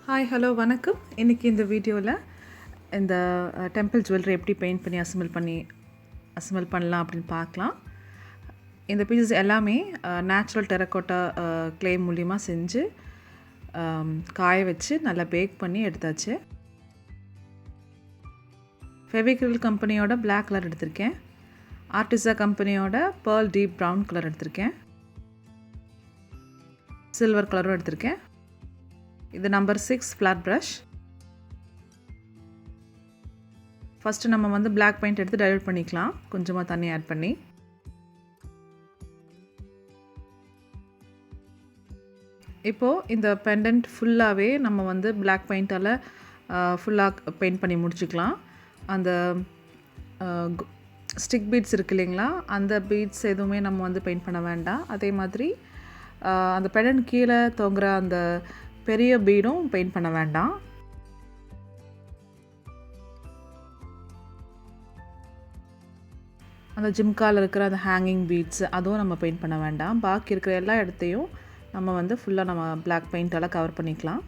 Hi hello வணக்கம். இன்றைக்கி இந்த வீடியோவில் இந்த டெம்பிள் ஜுவல்லரி எப்படி பெயிண்ட் பண்ணி அசம்பிள் பண்ணலாம் அப்படின்னு பார்க்கலாம். இந்த பீசஸ் எல்லாமே நேச்சுரல் டெரக்கோட்டா க்ளே மூலிமா செஞ்சு காய வச்சு நல்லா பேக் பண்ணி எடுத்தாச்சு. ஃபெவிக்ரில் கம்பெனியோட பிளாக் கலர் எடுத்திருக்கேன். ஆர்டிசா கம்பெனியோட பேர்ல் டீப் ப்ரௌன் கலர் எடுத்திருக்கேன். சில்வர் கலரும் எடுத்திருக்கேன். இது நம்பர் 6 ஃப்ளாட் ப்ரஷ். ஃபஸ்ட்டு நம்ம வந்து பிளாக் பெயிண்ட் எடுத்து டைல்யூட் பண்ணிக்கலாம், கொஞ்சமாக தண்ணி ஆட் பண்ணி. இப்போது இந்த பெண்டன்ட் ஃபுல்லாகவே நம்ம வந்து பிளாக் பெயிண்டால் ஃபுல்லாக பெயிண்ட் பண்ணி முடிச்சுக்கலாம். அந்த ஸ்டிக் பீட்ஸ் இருக்குது இல்லைங்களா, அந்த பீட்ஸ் எதுவுமே நம்ம வந்து பெயிண்ட் பண்ண வேண்டாம். அதே மாதிரி அந்த பெண்டன்ட் கீழே தொங்குற அந்த பெரிய பீடும் பெயிண்ட் பண்ண வேண்டாம். அந்த ஜிம்காவில் இருக்கிற அந்த ஹேங்கிங் பீட்ஸ் அதுவும் நம்ம பெயிண்ட் பண்ண வேண்டாம். பாக்கி இருக்கிற எல்லா இடத்தையும் நம்ம வந்து ஃபுல்லாக நம்ம பிளாக் பெயிண்டால் கவர் பண்ணிக்கலாம்.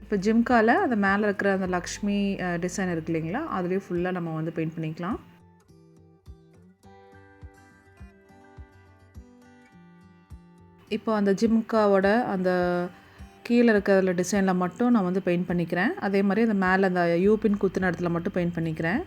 இப்போ ஜிம்காவில் அந்த மேலே இருக்கிற அந்த லக்ஷ்மி டிசைன் இருக்கு இல்லைங்களா, அதுலேயும் ஃபுல்லாக நம்ம வந்து பெயிண்ட் பண்ணிக்கலாம். இப்போ அந்த ஜிம்காவோட அந்த கீழே இருக்கிற டிசைனில் மட்டும் நான் வந்து பெயிண்ட் பண்ணிக்கிறேன். அதே மாதிரி அந்த மேலே அந்த யூபின் குத்துன இடத்துல மட்டும் பெயிண்ட் பண்ணிக்கிறேன்.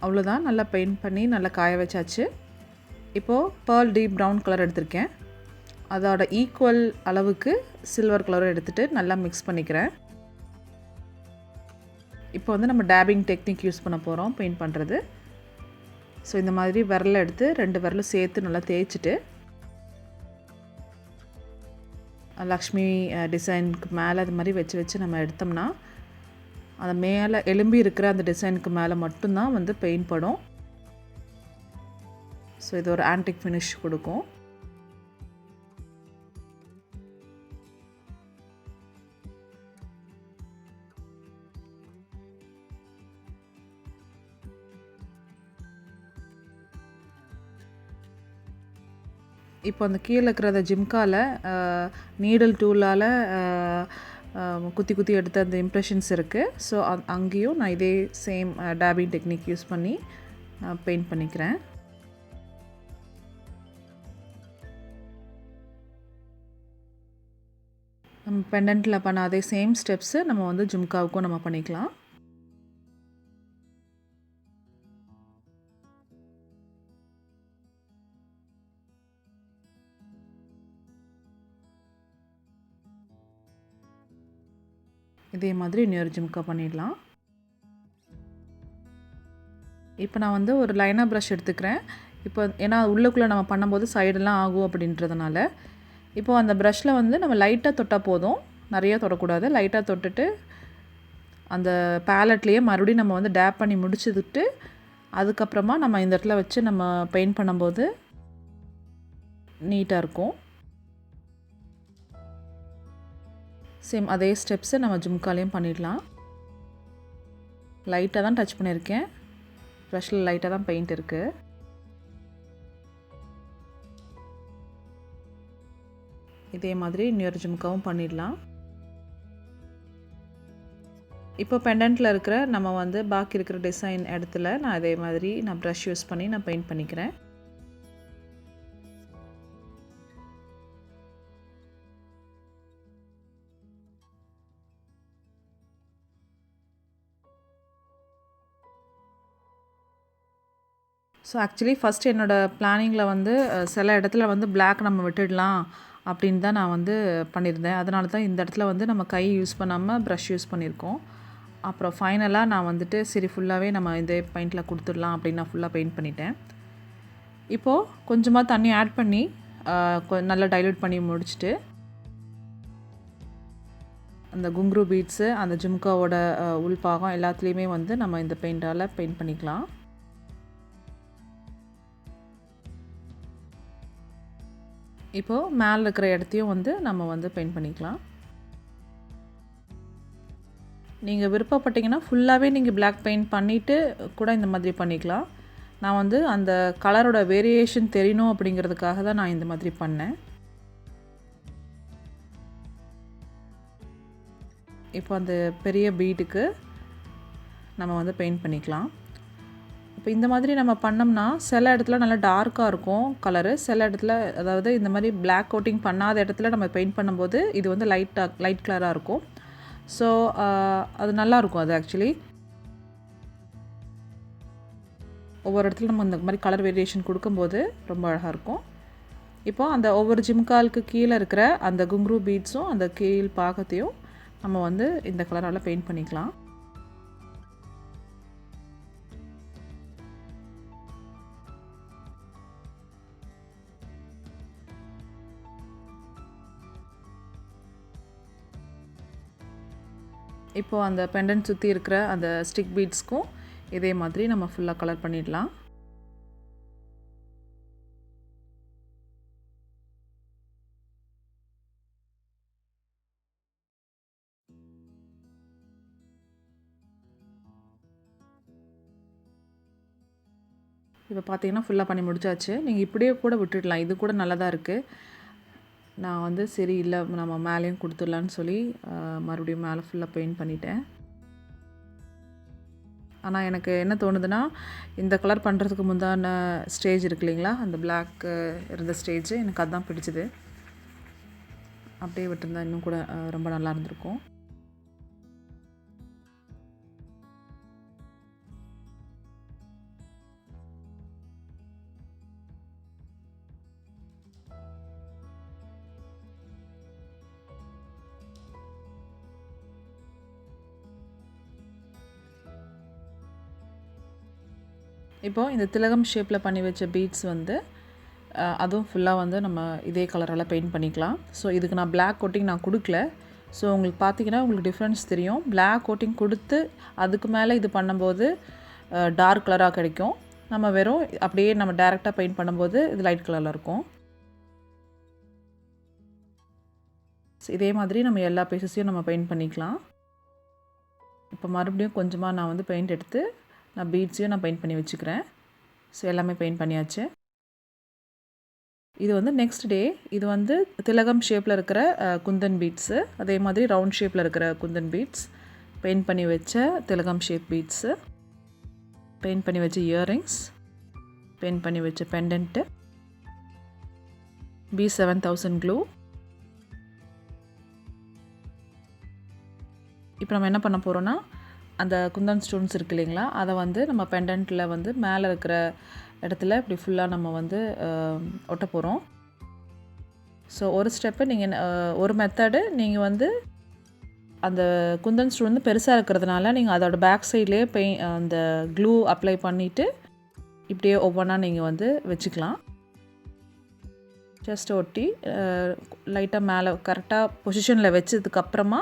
அவ்வளோதான், நல்லா பெயிண்ட் பண்ணி நல்லா காய வச்சாச்சு. இப்போது பேர்ல் டீப் ப்ரௌன் கலர் எடுத்திருக்கேன். அதோட ஈக்குவல் அளவுக்கு சில்வர் கலரும் எடுத்துகிட்டு நல்லா மிக்ஸ் பண்ணிக்கிறேன். இப்போ வந்து நம்ம டேபிங் டெக்னிக் யூஸ் பண்ண போகிறோம் பெயிண்ட் பண்ணுறது. ஸோ இந்த மாதிரி விரலை எடுத்து 2 விரலும் சேர்த்து நல்லா தேய்ச்சிட்டு லக்ஷ்மி டிசைனுக்கு மேலே அது மாதிரி வச்சு நம்ம எடுத்தோம்னா அந்த மேலே எலும்பி இருக்கிற அந்த டிசைனுக்கு மேலே மட்டும்தான் வந்து பெயிண்ட் படும். ஸோ இது ஒரு ஆன்டிக் ஃபினிஷ் கொடுக்கும். இப்போ அந்த கீழே இருக்கிற அந்த ஜிம்காவில் நீடல் டூலால் குத்தி எடுத்த அந்த இம்ப்ரெஷன்ஸ் இருக்குது. ஸோ அங்கேயும் நான் இதே சேம் டேபிங் டெக்னிக் யூஸ் பண்ணி பெயிண்ட் பண்ணிக்கிறேன். நம்ம பெண்டன்ட்டில் பண்ண அதே சேம் ஸ்டெப்ஸு நம்ம வந்து ஜும்காவுக்கும் நம்ம பண்ணிக்கலாம். இதே மாதிரி இன்னொரு ஜிம்கா பண்ணிடலாம். இப்போ நான் வந்து ஒரு லைனர் ப்ரஷ் எடுத்துக்கிறேன். இப்போ ஏன்னா உள்ளுக்குள்ளே நம்ம பண்ணும்போது சைடெல்லாம் ஆகும் அப்படின்றதுனால இப்போது அந்த ப்ரஷ்ஷில் வந்து நம்ம லைட்டாக தொட்டால் போதும், நிறையா தொடக்கூடாது. லைட்டாக தொட்டுட்டு அந்த பேலட்லேயே மறுபடியும் நம்ம வந்து டேப் பண்ணி முடிச்சுட்டு அதுக்கப்புறமா நம்ம இந்த இடத்துல வச்சு நம்ம பெயிண்ட் பண்ணும்போது நீட்டாக இருக்கும். சேம் அதே ஸ்டெப்ஸை நம்ம ஜும்காலையும் பண்ணிடலாம். லைட்டாக தான் டச் பண்ணியிருக்கேன், ப்ரஷ்ஷில் லைட்டாக தான் பெயிண்ட் இருக்குது. இதே மாதிரி இன்னொரு ஜும்காவும் பண்ணிடலாம். இப்போ பெண்டன்ட்டில் இருக்கிற நம்ம வந்து பாக்கி இருக்கிற டிசைன் இடத்துல நான் அதே மாதிரி நான் ப்ரஷ் யூஸ் பண்ணி நான் பெயிண்ட் பண்ணிக்கிறேன். ஸோ ஆக்சுவலி ஃபஸ்ட்டு என்னோடய பிளானிங்கில் வந்து சில இடத்துல வந்து பிளாக் நம்ம விட்டுடலாம் அப்படின்னு தான் நான் வந்து பண்ணியிருந்தேன். அதனால தான் இந்த இடத்துல வந்து நம்ம கை யூஸ் பண்ணாமல் ப்ரஷ் யூஸ் பண்ணியிருக்கோம். அப்புறம் ஃபைனலாக நான் வந்துட்டு சரி ஃபுல்லாகவே நம்ம இந்த பெயிண்டில் கொடுத்துடலாம் அப்படின்னு நான் ஃபுல்லாக பெயிண்ட் பண்ணிட்டேன். இப்போது கொஞ்சமாக தண்ணி ஆட் பண்ணி நல்லா டைல்யூட் பண்ணி முடிச்சுட்டு அந்த குங்க்ரு பீட்ஸு அந்த ஜும்காவோட உள்பாகம் எல்லாத்துலேயுமே வந்து நம்ம இந்த பெயிண்டால் பெயிண்ட் பண்ணிக்கலாம். இப்போது மேலே இருக்கிற இடத்தையும் வந்து நம்ம வந்து பெயிண்ட் பண்ணிக்கலாம். நீங்கள் விருப்பப்பட்டீங்கன்னா ஃபுல்லாகவே நீங்கள் பிளாக் பெயிண்ட் பண்ணிவிட்டு கூட இந்த மாதிரி பண்ணிக்கலாம். நான் வந்து அந்த கலரோட வேரியேஷன் தெரியணும் அப்படிங்கிறதுக்காக தான் நான் இந்த மாதிரி பண்ணேன். இப்போ அந்த பெரிய பீடுக்கு நம்ம வந்து பெயிண்ட் பண்ணிக்கலாம். இப்போ இந்த மாதிரி நம்ம பண்ணோம்னா சில இடத்துல நல்லா டார்க்காக இருக்கும் கலரு, சில இடத்துல அதாவது இந்த மாதிரி பிளாக் கோட்டிங் பண்ணாத இடத்துல நம்ம பெயிண்ட் பண்ணும்போது இது வந்து லைட் கலராக இருக்கும். ஸோ அது நல்லாயிருக்கும். அது ஆக்சுவலி ஒவ்வொரு இடத்துல நம்ம இந்த மாதிரி கலர் வேரியேஷன் கொடுக்கும்போது ரொம்ப அழகாக இருக்கும். இப்போது அந்த ஒவ்வொரு ஜிம்காலுக்கு கீழே இருக்கிற அந்த குங்க்ரூ பீட்ஸும் அந்த கீழ் பாகத்தையும் நம்ம வந்து இந்த கலரால் பெயிண்ட் பண்ணிக்கலாம். இப்போது அந்த பெண்டன்ட் சுற்றி இருக்கிற அந்த ஸ்டிக் பீட்ஸ்க்கும் இதே மாதிரி நம்ம ஃபுல்லாக கலர் பண்ணிடலாம். இப்போ பார்த்தீங்கன்னா ஃபுல்லாக பண்ணி முடிச்சாச்சு. நீங்கள் இப்படியே கூட விட்டுடலாம், இது கூட நல்லா தான் இருக்குது. நான் வந்து சரி இல்லை நம்ம மேலேயும் கொடுத்துடலான்னு சொல்லி மறுபடியும் மேலே ஃபுல்லாக பெயிண்ட் பண்ணிட்டேன். ஆனால் எனக்கு என்ன தோணுதுன்னா, இந்த கலர் பண்ணுறதுக்கு முந்தான ஸ்டேஜ் இருக்கு இல்லைங்களா, அந்த பிளாக் இருந்த ஸ்டேஜ் எனக்கு அதுதான் பிடிச்சிது. அப்படியே விட்டுருந்தா இன்னும் கூட ரொம்ப நல்லா இருந்திருக்கும். இப்போது இந்த திலகம் ஷேப்பில் பண்ணி வச்ச பீட்ஸ் வந்து அதுவும் ஃபுல்லாக வந்து நம்ம இதே கலரால் பெயிண்ட் பண்ணிக்கலாம். ஸோ இதுக்கு நான் பிளாக் கோட்டிங் நான் கொடுக்கல. ஸோ உங்களுக்கு பார்த்தீங்கன்னா உங்களுக்கு டிஃப்ரென்ஸ் தெரியும். பிளாக் கோட்டிங் கொடுத்து அதுக்கு மேலே இது பண்ணும்போது டார்க் கலராக கிடைக்கும். நம்ம வெறும் அப்படியே நம்ம டைரெக்டாக பெயிண்ட் பண்ணும்போது இது லைட் கலரில் இருக்கும். ஸோ இதே மாதிரி நம்ம எல்லா பீசஸையும் நம்ம பெயிண்ட் பண்ணிக்கலாம். இப்போ மறுபடியும் கொஞ்சமாக நான் வந்து பெயிண்ட் எடுத்து நான் பீட்ஸையும் நான் பெயிண்ட் பண்ணி வச்சுக்கிறேன். ஸோ எல்லாமே பெயிண்ட் பண்ணியாச்சு. இது வந்து நெக்ஸ்ட் டே இது வந்து திலகம் ஷேப்பில் இருக்கிற குந்தன் பீட்ஸு, அதே மாதிரி ரவுண்ட் ஷேப்பில் இருக்கிற குந்தன் பீட்ஸ், பெயிண்ட் பண்ணி வச்ச திலகம் ஷேப் பீட்ஸு, பெயிண்ட் பண்ணி வச்ச இயரிங்ஸ், பெயிண்ட் பண்ணி வச்ச பெண்டன்ட்டு, B7000 க்ளூ. இப்போ நம்ம என்ன பண்ண போகிறோன்னா, அந்த குந்தன் ஸ்டோன்ஸ் இருக்குது இல்லைங்களா, அதை வந்து நம்ம பெண்டன்ட்டில் வந்து மேலே இருக்கிற இடத்துல இப்படி ஃபுல்லாக நம்ம வந்து ஒட்ட போகிறோம். ஸோ ஒரு ஸ்டெப்பு நீங்கள் ஒரு மெத்தடு நீங்கள் வந்து அந்த குந்தன் ஸ்டோன் வந்து பெருசாக இருக்கிறதுனால நீங்கள் அதோட பேக் சைட்லேயே அந்த க்ளூ அப்ளை பண்ணிவிட்டு இப்படியே ஒவ்வொன்றா நீங்கள் வந்து வச்சுக்கலாம். ஜஸ்ட் ஒட்டி லைட்டாக மேலே கரெக்டாக பொசிஷனில் வச்சதுக்கப்புறமா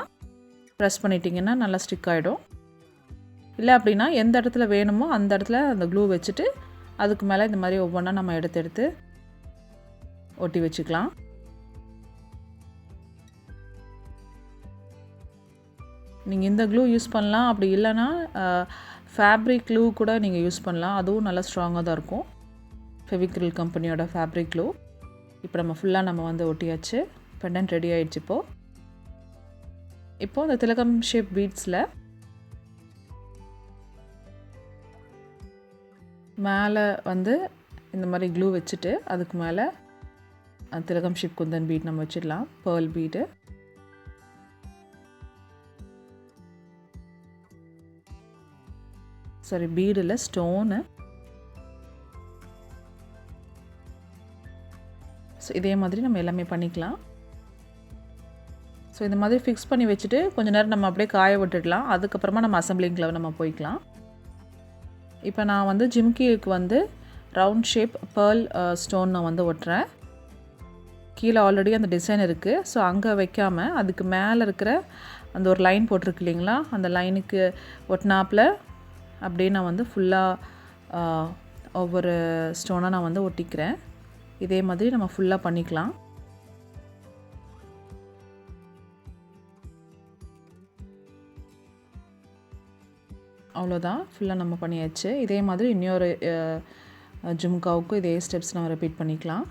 ப்ரெஸ் பண்ணிட்டிங்கன்னா நல்லா ஸ்டிக் ஆகிடும். இல்லை அப்படின்னா எந்த இடத்துல வேணுமோ அந்த இடத்துல அந்த க்ளூ வச்சுட்டு அதுக்கு மேலே இந்த மாதிரி ஒவ்வொன்றா நம்ம எடுத்து ஒட்டி வச்சுக்கலாம். நீங்கள் இந்த க்ளூ யூஸ் பண்ணலாம், அப்படி இல்லைன்னா ஃபேப்ரிக் க்ளூ கூட நீங்கள் யூஸ் பண்ணலாம். அதுவும் நல்லா ஸ்ட்ராங்காக தான் இருக்கும். ஃபெவிக்ரில் கம்பெனியோட ஃபேப்ரிக் க்ளூ. இப்போ நம்ம ஃபுல்லாக நம்ம வந்து ஒட்டியாச்சு. பெண்டன்ட் ரெடி ஆகிடுச்சு. இப்போது இந்த திலகம் ஷேப் பீட்ஸில் மேலே வந்து இந்த மாதிரி க்ளூ வச்சுட்டு அதுக்கு மேலே திலகம் ஷேப் குந்தன் பீட் நம்ம வச்சிடலாம். Pearl bead. சாரி, பீடில் ஸ்டோனு. ஸோ இதே மாதிரி நம்ம எல்லாமே பண்ணிக்கலாம். ஸோ இந்த மாதிரி ஃபிக்ஸ் பண்ணி வச்சுட்டு கொஞ்சம் நேரம் நம்ம அப்படியே காய விட்டுடலாம். அதுக்கப்புறமா நம்ம அசம்பிளிங்கில் நம்ம போய்க்கலாம். இப்போ நான் வந்து ஜிம்கிக்கு வந்து ரவுண்ட் ஷேப் பேர்ல் ஸ்டோன் நான் வந்து ஒட்டுறேன். கீழே ஆல்ரெடி அந்த டிசைன் இருக்குது. ஸோ அங்கே வைக்காமல் அதுக்கு மேலே இருக்கிற அந்த ஒரு லைன் போட்டிருக்கு இல்லைங்களா, அந்த லைனுக்கு ஒட்டினாப்பில் அப்படியே நான் வந்து ஃபுல்லாக ஒவ்வொரு ஸ்டோனாக நான் வந்து ஒட்டிக்கிறேன். இதே மாதிரி நம்ம ஃபுல்லாக பண்ணிக்கலாம். அவ்வளோதான், ஃபுல்லாக நம்ம பண்ணியாச்சு. இதே மாதிரி இன்னொரு ஜும்காவுக்கும் இதே ஸ்டெப்ஸ் நம்ம ரிப்பீட் பண்ணிக்கலாம்.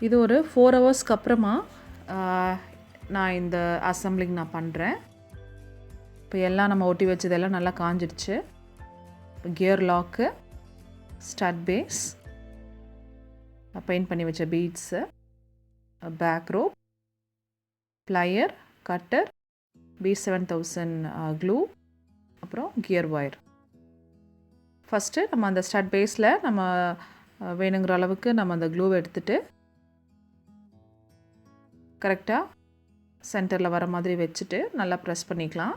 இது ஒரு 4 ஹவர்ஸ்க்கு அப்புறமா நான் இந்த அசம்பிளிங் நான் பண்ணுறேன். இப்போ எல்லாம் நம்ம ஒட்டி வச்சதெல்லாம் நல்லா காஞ்சிடுச்சு. Gear lock, stud base, paint பண்ணி வச்ச beads, back rope, plier, cutter, B7000 glue, அப்புறம் கியர் ஒயர். ஃபஸ்ட்டு நம்ம அந்த ஸ்டட் பேஸில் நம்ம வேணுங்கிற அளவுக்கு நம்ம அந்த க்ளூவை எடுத்துகிட்டு கரெக்டாக சென்டரில் வர மாதிரி வச்சுட்டு நல்லா ப்ரெஸ் பண்ணிக்கலாம்.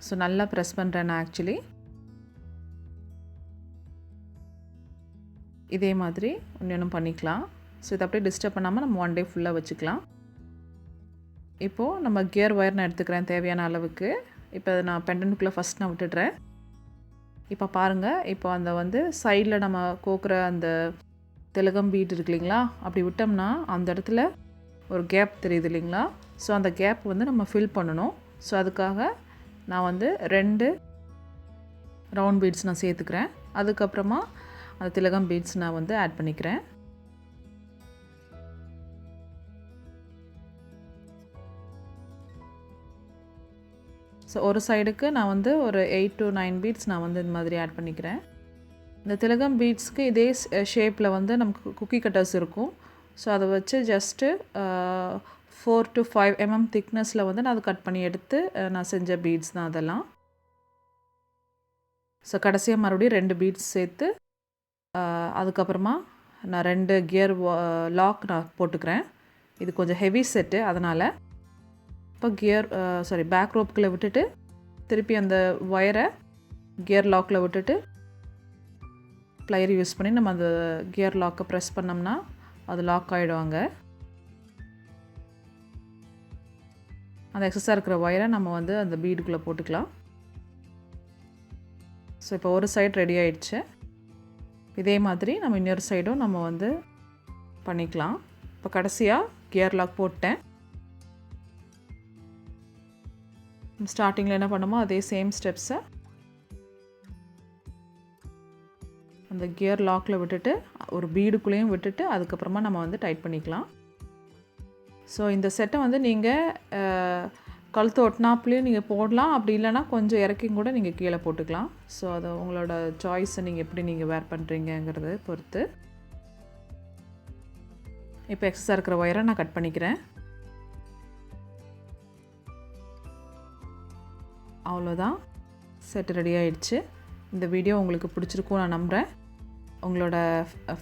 ஸோ நல்லா ப்ரெஸ் பண்ணுறேன் நான் ஆக்சுவலி. இதே மாதிரி ஒன்றும் பண்ணிக்கலாம். ஸோ இதை அப்படியே டிஸ்டர்ப் பண்ணாமல் நம்ம 1 டே ஃபுல்லாக வச்சுக்கலாம். இப்போது நம்ம கியர் ஒயர் நான் எடுத்துக்கிறேன் தேவையான அளவுக்கு. இப்போ நான் பெண்டன்ட்குள்ளே ஃபஸ்ட் நான் விட்டுடுறேன். இப்போ பாருங்கள், இப்போ அந்த சைடில் நம்ம கோக்குற அந்த திலகம் பீட் இருக்கு இல்லைங்களா, அப்படி விட்டோம்னா அந்த இடத்துல ஒரு கேப் தெரியுது இல்லைங்களா. ஸோ அந்த கேப் நம்ம ஃபில் பண்ணணும். ஸோ அதுக்காக நான் 2 ரவுண்ட் பீட்ஸ் நான் சேர்த்துக்கிறேன். அதுக்கப்புறமா அந்த திலகம் பீட்ஸ் நான் ஆட் பண்ணிக்கிறேன். ஸோ ஒரு சைடுக்கு நான் ஒரு 8 to 9 பீட்ஸ் நான் இந்த மாதிரி ஆட் பண்ணிக்கிறேன். இந்த திலகம் பீட்ஸ்க்கு இதே ஷேப்பில் நமக்கு குக்கி கட்டர்ஸ் இருக்கும். ஸோ அதை வச்சு ஜஸ்ட்டு 4 to 5 mm திக்னஸில் நான் அதை கட் பண்ணி எடுத்து நான் செஞ்ச பீட்ஸ் தான் அதெல்லாம். ஸோ கடைசியாக மறுபடியும் 2 பீட்ஸ் சேர்த்து அதுக்கப்புறமா நான் 2 கியர் லாக் நான் போட்டுக்கிறேன். இது கொஞ்சம் ஹெவி செட்டு, அதனால் இப்போ பேக் ரோப்புக்குள்ளே விட்டுட்டு திருப்பி அந்த ஒயரை கியர் லாக்கில் விட்டுட்டு ப்ளையர் யூஸ் பண்ணி நம்ம அந்த கியர் லாக்கை ப்ரெஸ் பண்ணோம்னா அது லாக் ஆகிடுவாங்க. அந்த எக்ஸஸாக இருக்கிற ஒயரை நம்ம அந்த பீடுக்குள்ளே போட்டுக்கலாம். ஸோ இப்போ ஒரு சைடு ரெடி ஆகிடுச்சு. இதே மாதிரி நம்ம இன்னொரு சைடும் நம்ம பண்ணிக்கலாம். இப்போ கடைசியாக கியர் லாக் போட்டேன். ஸ்டார்டிங்கில் என்ன பண்ணுமோ அதே சேம் ஸ்டெப்ஸை அந்த கியர் லாக்கில் விட்டுட்டு ஒரு பீடுக்குள்ளேயும் விட்டுட்டு அதுக்கப்புறமா நம்ம டைட் பண்ணிக்கலாம். ஸோ இந்த செட்டை நீங்கள் கழுத்து ஒட்டினாப்புலேயும் நீங்கள் போடலாம். அப்படி இல்லைனா கொஞ்சம் இறக்கியும் கூட நீங்கள் கீழே போட்டுக்கலாம். ஸோ அது உங்களோட சாய்ஸை நீங்கள் எப்படி நீங்கள் வேர் பண்ணுறீங்கிறத பொறுத்து. இப்போ எக்ஸஸாக இருக்கிற ஒயரை நான் கட் பண்ணிக்கிறேன். அவ்வளோதான், செட் ரெடி ஆகிடுச்சு. இந்த வீடியோ உங்களுக்கு பிடிச்சிருக்கும் நான் நம்புகிறேன். உங்களோட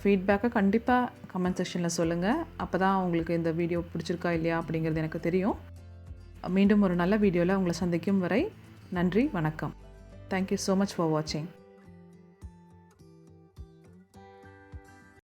ஃபீட்பேக்கை கண்டிப்பாக கமெண்ட் செக்ஷனில் சொல்லுங்கள். அப்போ தான் உங்களுக்கு இந்த வீடியோ பிடிச்சிருக்கா இல்லையா அப்படிங்கிறது எனக்கு தெரியும். மீண்டும் ஒரு நல்ல வீடியோவில் உங்களை சந்திக்கும் வரை நன்றி, வணக்கம். தேங்க்யூ ஸோ மச் ஃபார் வாட்சிங்.